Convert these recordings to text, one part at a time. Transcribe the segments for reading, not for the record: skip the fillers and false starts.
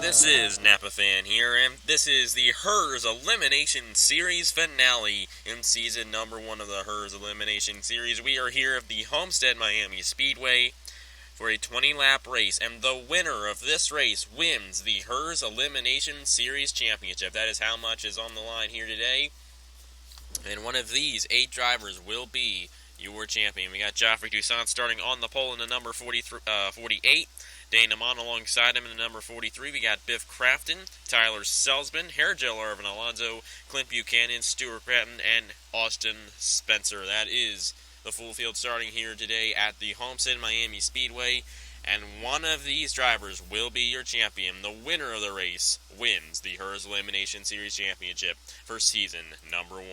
this is Napa Fan here, and this is the HES Elimination Series finale in season number 1 of the HES Elimination Series. We are here at the Homestead Miami Speedway for a 20-lap race, and the winner of this race wins the HES Elimination Series Championship. That is how much is on the line here today, and one of these 8 drivers will be your champion. We got Toussaint starting on the pole in the number 48. Amann alongside him in the number 43. We got Crafton, Selspin, Alonso, Clint Buchanan, Gratton, and Austin Spencer. That is the full field starting here today at the Homestead Miami Speedway. And one of these drivers will be your champion. The winner of the race wins the HES Elimination Series Championship for season number 1.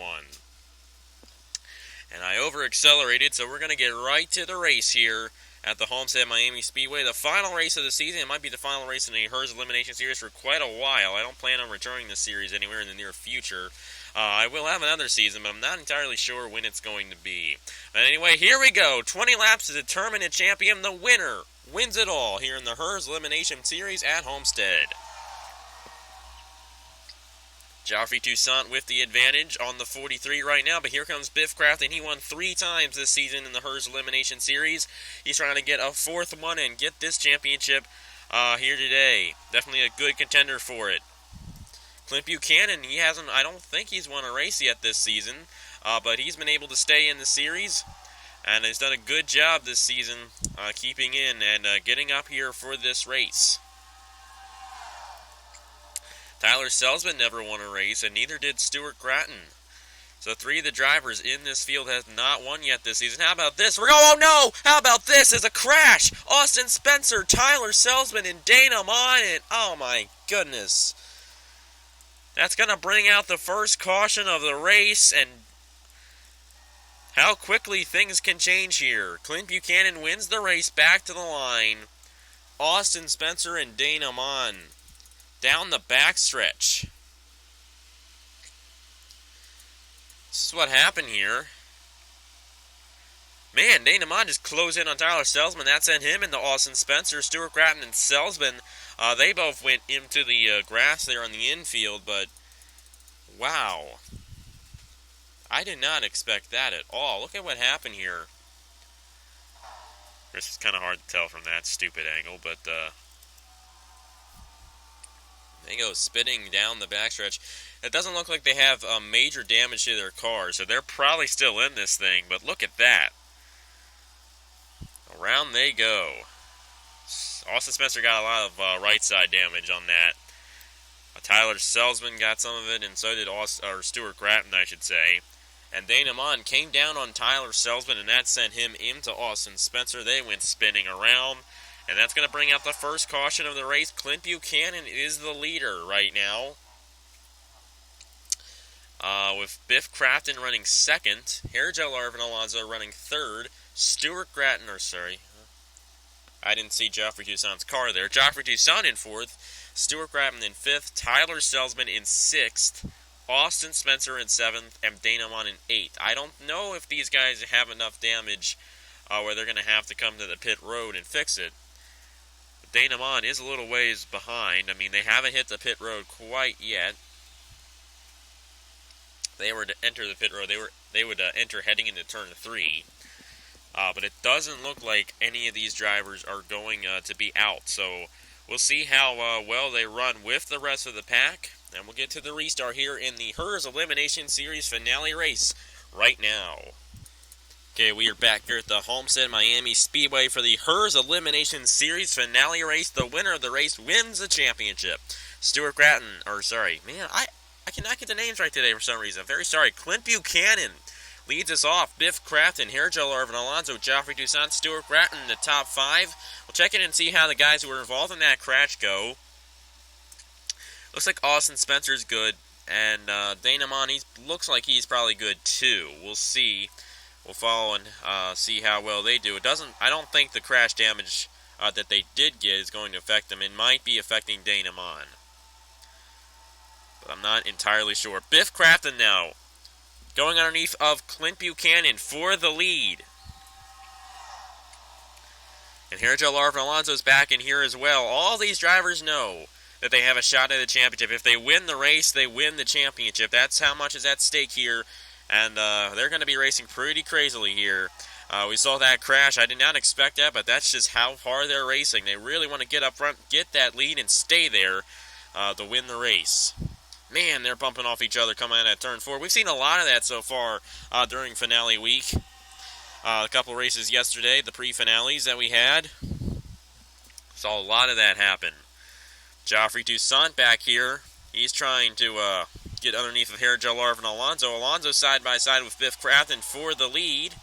And I over-accelerated, so we're going to get right to the race here at the Homestead Miami Speedway. The final race of the season. It might be the final race in the HES Elimination Series for quite a while. I don't plan on returning this series anywhere in the near future. I will have another season, but I'm not entirely sure when it's going to be. But anyway, here we go. 20 laps to determine a champion. The winner wins it all here in the HES Elimination Series at Homestead. Toussaint with the advantage on the 43 right now, but here comes Crafton. He won 3 times this season in the HES Elimination Series. He's trying to get a 4th one and get this championship here today. Definitely a good contender for it. Clint Buchanan, I don't think he's won a race yet this season, but he's been able to stay in the series, and has done a good job this season keeping in and getting up here for this race. Selspin never won a race, and neither did Gratton. So 3 of the drivers in this field have not won yet this season. How about this? Oh no! How about this? As a crash! Austin Spencer, Selspin, and Amann, and oh my goodness. That's going to bring out the first caution of the race, and how quickly things can change here. Clint Buchanan wins the race back to the line. Austin Spencer and Amann down the backstretch. This is what happened here. Man, Amann just closed in on Selspin. That sent him into Austin Spencer. Gratton and Selspin, they both went into the grass there on the infield, but wow. I did not expect that at all. Look at what happened here. This is kind of hard to tell from that stupid angle, but they go spitting down the backstretch. It doesn't look like they have major damage to their car, so they're probably still in this thing, but look at that. Around they go. Austin Spencer got a lot of right side damage on that. Selspin got some of it, and so did Gratton, I should say. And Amann came down on Selspin, and that sent him into Austin Spencer. They went spinning around. And that's going to bring out the first caution of the race. Clint Buchanan is the leader right now, with Crafton running second, Alonso running third, Gratton, I didn't see Toussaint's car there. Toussaint in fourth, Gratton in fifth, Selspin in sixth, Austin Spencer in seventh, and Amann in eighth. I don't know if these guys have enough damage where they're going to have to come to the pit road and fix it. Amann is a little ways behind. I mean, they haven't hit the pit road quite yet. They were to enter the pit road. They would enter heading into turn 3. But it doesn't look like any of these drivers are going to be out. So we'll see how well they run with the rest of the pack. And we'll get to the restart here in the HES Elimination Series finale race right now. Okay, we are back here at the Homestead Miami Speedway for the HES Elimination Series finale race. The winner of the race wins the championship. Gratton, I cannot get the names right today for some reason. I'm very sorry. Clint Buchanan leads us off. Crafton, Alonso, Toussaint, Gratton in the top 5. We'll check in and see how the guys who were involved in that crash go. Looks like Austin Spencer's good, and Amann, looks like he's probably good too. We'll see. We'll follow and see how well they do. I don't think the crash damage that they did get is going to affect them. It might be affecting Amann, but I'm not entirely sure. Crafton now, going underneath of Clint Buchanan for the lead. And here Alonso's back in here as well. All these drivers know that they have a shot at the championship. If they win the race, they win the championship. That's how much is at stake here, and they're going to be racing pretty crazily here. We saw that crash. I did not expect that, but that's just how hard they're racing. They really want to get up front, get that lead, and stay there to win the race. Man, they're bumping off each other coming out at turn 4. We've seen a lot of that so far during finale week. A couple races yesterday, the pre-finales that we had. Saw a lot of that happen. Joffrey Toussaint back here. He's trying to get underneath of Hair Gel Arv and Alonso. Alonso side by side with Biff Crafton for the lead.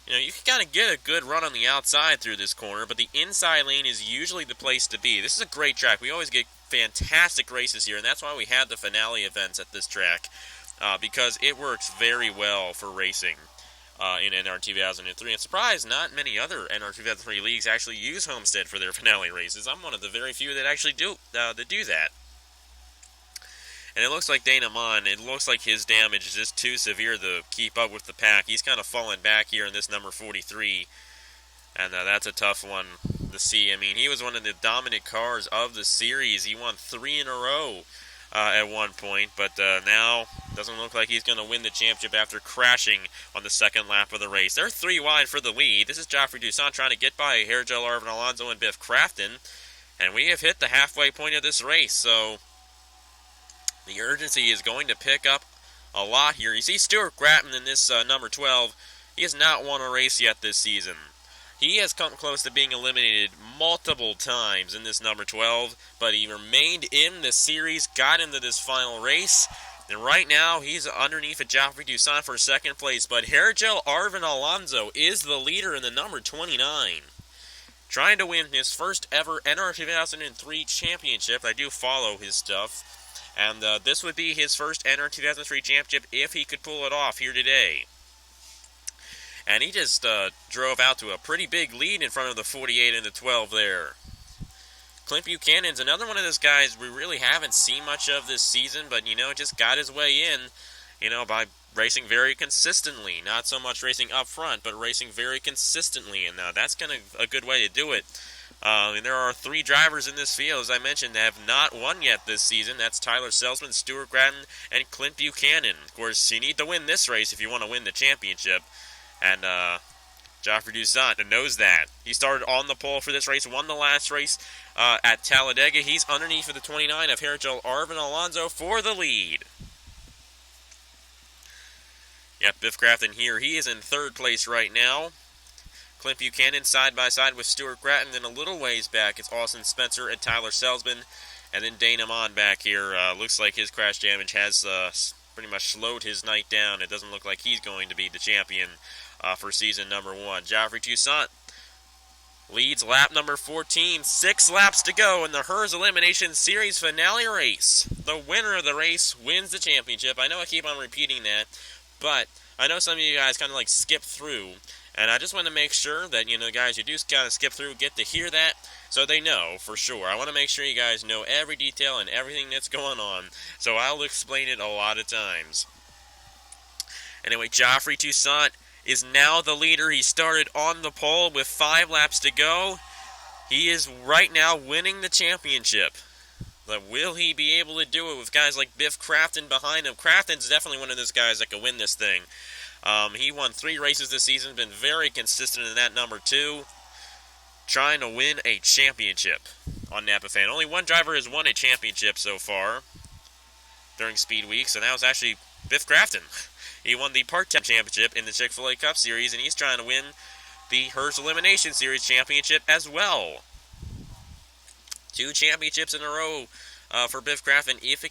You know, you can kind of get a good run on the outside through this corner, but the inside lane is usually the place to be. This is a great track. We always get fantastic races here, and that's why we had the finale events at this track, because it works very well for racing in NR 2003. I'm surprised not many other NR 2003 leagues actually use Homestead for their finale races. I'm one of the very few that actually do that. And it looks like Amann, it looks like his damage is just too severe to keep up with the pack. He's kind of fallen back here in this number 43. And that's a tough one to see. I mean, he was one of the dominant cars of the series. He won 3 in a row at one point. But now, doesn't look like he's going to win the championship after crashing on the second lap of the race. They're 3 wide for the lead. This is Joffrey Toussaint trying to get by Hair Gel Arv and Alonso and Biff Crafton. And we have hit the halfway point of this race. So the urgency is going to pick up a lot here. You see Stuart Gratton in this number 12. He has not won a race yet this season. He has come close to being eliminated multiple times in this number 12, but he remained in the series, got into this final race, and right now he's underneath of Joffrey Toussaint for second place, but Hair Gel Arv and Alonso is the leader in the number 29. Trying to win his first ever NR 2003 championship. I do follow his stuff. And this would be his first NR 2003 championship if he could pull it off here today. And he just drove out to a pretty big lead in front of the 48 and the 12 there. Clint Buchanan's another one of those guys we really haven't seen much of this season, but, you know, just got his way in, you know, by racing very consistently. Not so much racing up front, but racing very consistently, and that's kind of a good way to do it. And there are 3 drivers in this field, as I mentioned, that have not won yet this season. That's Tyler Selspin, Stuart Gratton, and Clint Buchanan. Of course, you need to win this race if you want to win the championship. And Joffrey Toussaint knows that. He started on the pole for this race, won the last race at Talladega. He's underneath of the 29 of Hair Gel Arv and Alonso for the lead. Yep, Biff Crafton here. He is in third place right now. Clint Buchanan side by side with Stuart Gratton. Then a little ways back, it's Austin Spencer and Tyler Selspin. And then Amann back here. Looks like his crash damage has pretty much slowed his night down. It doesn't look like he's going to be the champion for season number 1. Joffrey Toussaint leads lap number 14. 6 laps to go in the HES Elimination Series finale race. The winner of the race wins the championship. I know I keep on repeating that, but I know some of you guys kind of like skip through. And I just want to make sure that, you know, the guys who do kind of skip through get to hear that so they know for sure. I want to make sure you guys know every detail and everything that's going on. So I'll explain it a lot of times. Anyway, Joffrey Toussaint is now the leader. He started on the pole with 5 laps to go. He is right now winning the championship. But will he be able to do it with guys like Biff Crafton behind him? Crafton's definitely one of those guys that can win this thing. He won 3 races this season, been very consistent in that number 2, trying to win a championship on Napa Fan. Only one driver has won a championship so far during Speed Weeks, and that was actually Biff Crafton. He won the part-time championship in the Chick-fil-A Cup Series, and he's trying to win the HES Elimination Series Championship as well. 2 championships in a row for Biff Crafton if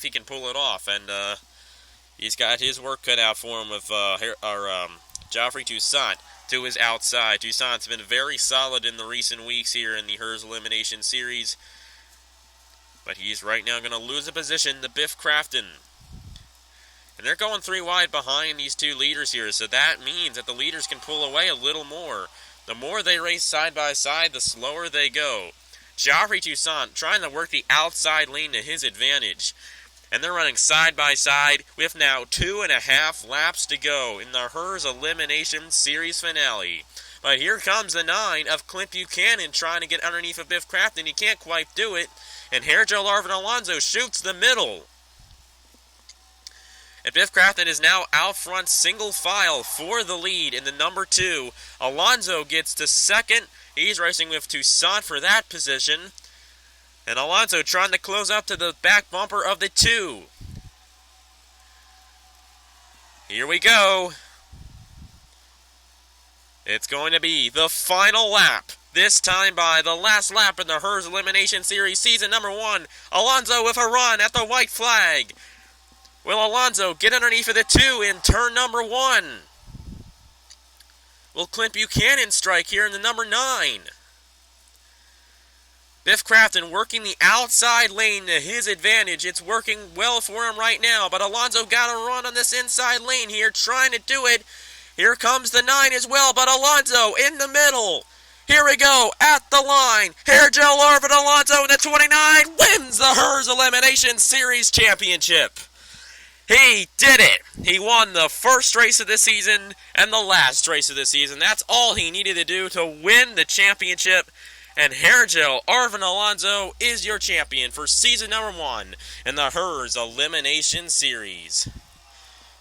he can pull it off, and he's got his work cut out for him with Joffrey Toussaint to his outside. Toussaint's been very solid in the recent weeks here in the HES Elimination Series, but he's right now going to lose a position to Biff Crafton. And they're going 3 wide behind these 2 leaders here, so that means that the leaders can pull away a little more. The more they race side by side, the slower they go. Joffrey Toussaint trying to work the outside lane to his advantage. And they're running side by side with now 2.5 laps to go in the HES Elimination Series finale. But here comes the 9 of Clint Buchanan trying to get underneath of Biff Crafton. He can't quite do it. And Hair Gel Arvin Alonso shoots the middle. And Biff Crafton is now out front single file for the lead in the number 2. Alonso gets to second. He's racing with Toussaint for that position. And Alonso trying to close up to the back bumper of the 2. Here we go. It's going to be the final lap. This time by the last lap in the HES Elimination Series Season number 1. Alonso with a run at the white flag. Will Alonso get underneath of the 2 in turn number 1? Will Clint Buchanan strike here in the number 9? Biff Crafton working the outside lane to his advantage. It's working well for him right now, but Alonso got a run on this inside lane here, trying to do it. Here comes the 9 as well, but Alonso in the middle. Here we go, at the line. Hair Gel Arvin Alonso in the 29 wins the HES Elimination Series Championship. He did it. He won the first race of the season and the last race of the season. That's all he needed to do to win the championship. And Hair Gel Arvin Alonso is your champion for season number 1 in the HES Elimination Series.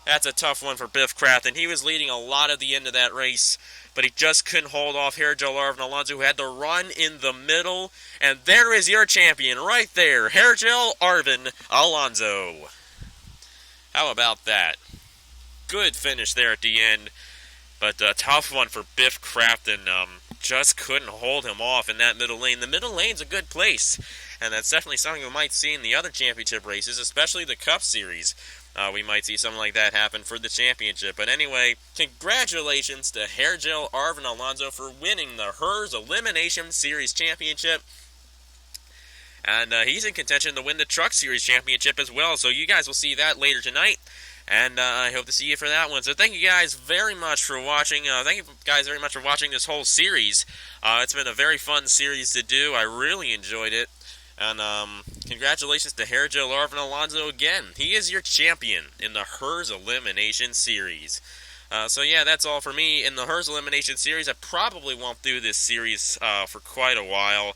That's a tough one for Biff Crafton. He was leading a lot of the end of that race, but he just couldn't hold off Hair Gel Arvin Alonso, who had to run in the middle. And there is your champion right there, Hair Gel Arvin Alonso. How about that? Good finish there at the end, but a tough one for Biff Crafton. Just couldn't hold him off in that middle lane. The middle lane's a good place, and that's definitely something we might see in the other championship races, especially the Cup Series. We might see something like that happen for the championship. But anyway, congratulations to Hair Gel Arvin Alonso for winning the HES Elimination Series Championship. And he's in contention to win the Truck Series Championship as well. So you guys will see that later tonight. And I hope to see you for that one. So thank you guys very much for watching. Thank you guys very much for watching this whole series. It's been a very fun series to do. I really enjoyed it. And congratulations to Hair Gel Arvin Alonso again. He is your champion in the HES Elimination Series. So yeah, that's all for me in the HES Elimination Series. I probably won't do this series for quite a while.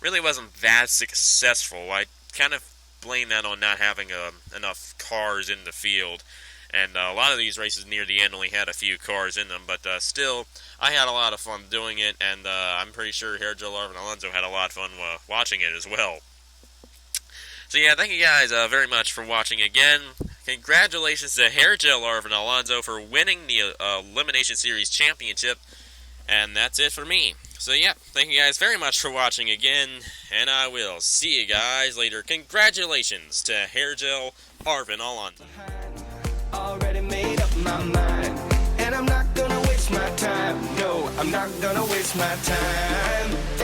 Really wasn't that successful. I kind of blame that on not having enough cars in the field. And a lot of these races near the end only had a few cars in them. But still, I had a lot of fun doing it. And I'm pretty sure Hair Gel Arvin Alonso had a lot of fun watching it as well. So yeah, thank you guys very much for watching again. Congratulations to Hair Gel Arvin Alonso for winning the Elimination Series Championship. And that's it for me. So yeah, thank you guys very much for watching again, and I will see you guys later. Congratulations to Hair Gel Arvin Alonso. Already made up my mind, and I'm not gonna waste my time. No, I'm not gonna waste my time.